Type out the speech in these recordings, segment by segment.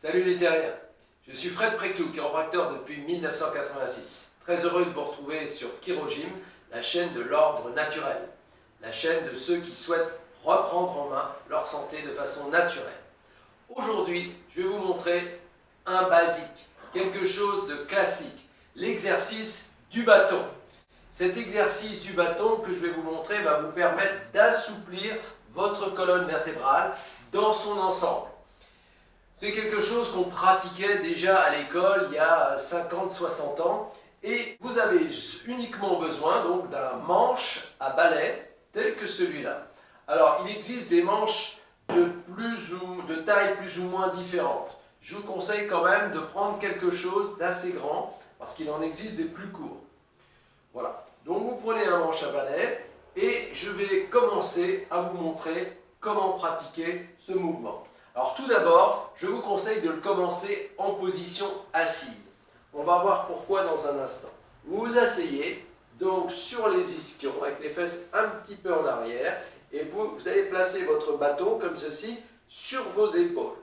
Salut les terriens, je suis Fred Préclou, chiropracteur depuis 1986. Très heureux de vous retrouver sur Chirogym, la chaîne de l'ordre naturel, la chaîne de ceux qui souhaitent reprendre en main leur santé de façon naturelle. Aujourd'hui, je vais vous montrer un basique, quelque chose de classique, l'exercice du bâton. Cet exercice du bâton que je vais vous montrer va vous permettre d'assouplir votre colonne vertébrale dans son ensemble. C'est quelque chose qu'on pratiquait déjà à l'école il y a 50-60 ans et vous avez uniquement besoin donc d'un manche à balai tel que celui-là. Alors il existe des manches de taille plus ou moins différentes. Je vous conseille quand même de prendre quelque chose d'assez grand parce qu'il en existe des plus courts. Voilà, donc vous prenez un manche à balai et je vais commencer à vous montrer comment pratiquer ce mouvement. Alors tout d'abord, je vous conseille de le commencer en position assise. On va voir pourquoi dans un instant. Vous vous asseyez donc sur les ischions avec les fesses un petit peu en arrière et vous allez placer votre bâton comme ceci sur vos épaules.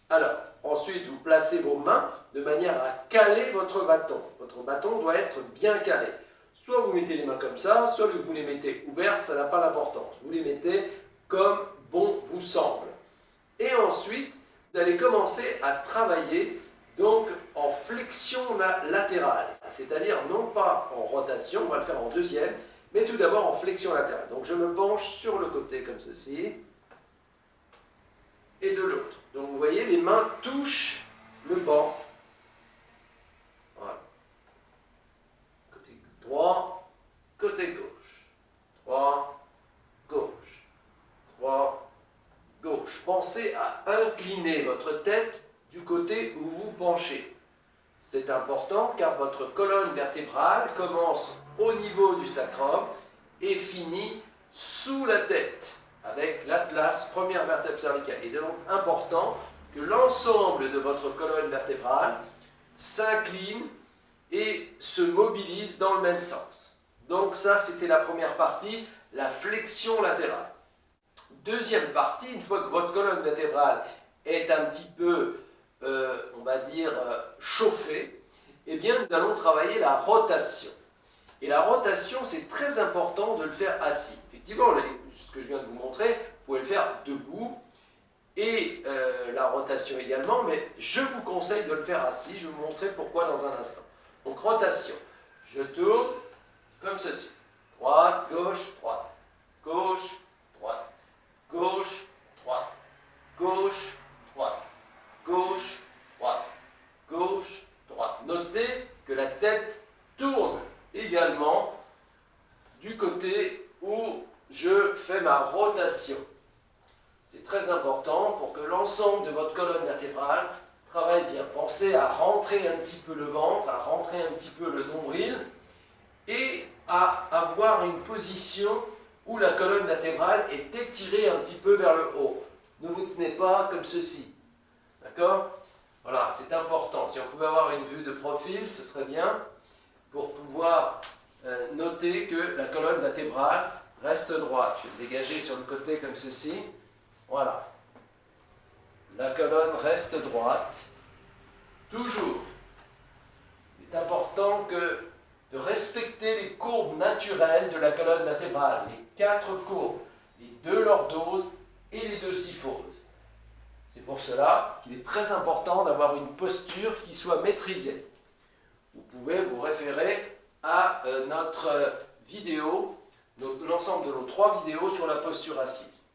Alors ensuite vous placez vos mains de manière à caler votre bâton. Votre bâton doit être bien calé. Soit vous mettez les mains comme ça, soit vous les mettez ouvertes, ça n'a pas d'importance. Vous les mettez comme bon vous semble. Et ensuite, vous allez commencer à travailler donc en flexion latérale, c'est-à-dire non pas en rotation, on va le faire en deuxième, mais tout d'abord en flexion latérale. Donc je me penche sur le côté comme ceci, et de l'autre. Donc vous voyez, les mains touchent le banc. Voilà. Côté droit, côté gauche. Droit, gauche. Droit, gauche. Pensez à incliner votre tête du côté où vous penchez. C'est important car votre colonne vertébrale commence au niveau du sacrum et finit sous la tête avec l'atlas, première vertèbre cervicale. Il est donc important que l'ensemble de votre colonne vertébrale s'incline et se mobilise dans le même sens. Donc ça, c'était la première partie, la flexion latérale. Deuxième partie, une fois que votre colonne vertébrale est un petit peu, on va dire, chauffée, eh bien, nous allons travailler la rotation. Et la rotation, c'est très important de le faire assis. Effectivement, ce que je viens de vous montrer, vous pouvez le faire debout et la rotation également, mais je vous conseille de le faire assis. Je vais vous montrer pourquoi dans un instant. Donc, rotation. Je tourne comme ceci. Droite, gauche, droite. Gauche, droite. Gauche, droite, gauche, droite, gauche, droite, gauche, droite. Notez que la tête tourne également du côté où je fais ma rotation. C'est très important pour que l'ensemble de votre colonne vertébrale travaille bien. Pensez à rentrer un petit peu le ventre, à rentrer un petit peu le nombril et à avoir une position où la colonne vertébrale est étirée un petit peu vers le haut. Ne vous tenez pas comme ceci. D'accord? Voilà, c'est important. Si on pouvait avoir une vue de profil, ce serait bien pour pouvoir noter que la colonne vertébrale reste droite. Je vais dégager sur le côté comme ceci. Voilà. La colonne reste droite. Toujours. Il est important de respecter les courbes naturelles de la colonne vertébrale, les 4 courbes, les 2 lordoses et les 2 syphoses. C'est pour cela qu'il est très important d'avoir une posture qui soit maîtrisée. Vous pouvez vous référer à notre vidéo, l'ensemble de nos 3 vidéos sur la posture assise.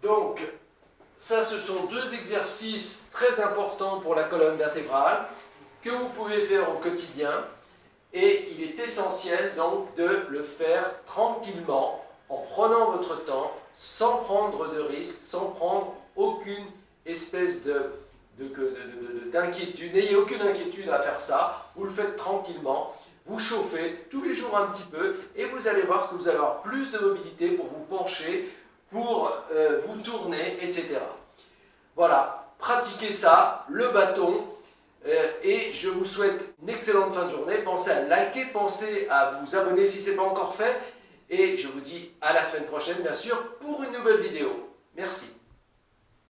Donc, ça, ce sont 2 exercices très importants pour la colonne vertébrale que vous pouvez faire au quotidien. Et il est essentiel donc de le faire tranquillement, en prenant votre temps, sans prendre de risques, sans prendre aucune espèce d'inquiétude. N'ayez aucune inquiétude à faire ça, vous le faites tranquillement, vous chauffez tous les jours un petit peu et vous allez voir que vous allez avoir plus de mobilité pour vous pencher, pour vous tourner, etc. Voilà, pratiquez ça, le bâton. Et je vous souhaite une excellente fin de journée. Pensez à liker, pensez à vous abonner si ce n'est pas encore fait. Et je vous dis à la semaine prochaine, bien sûr, pour une nouvelle vidéo. Merci.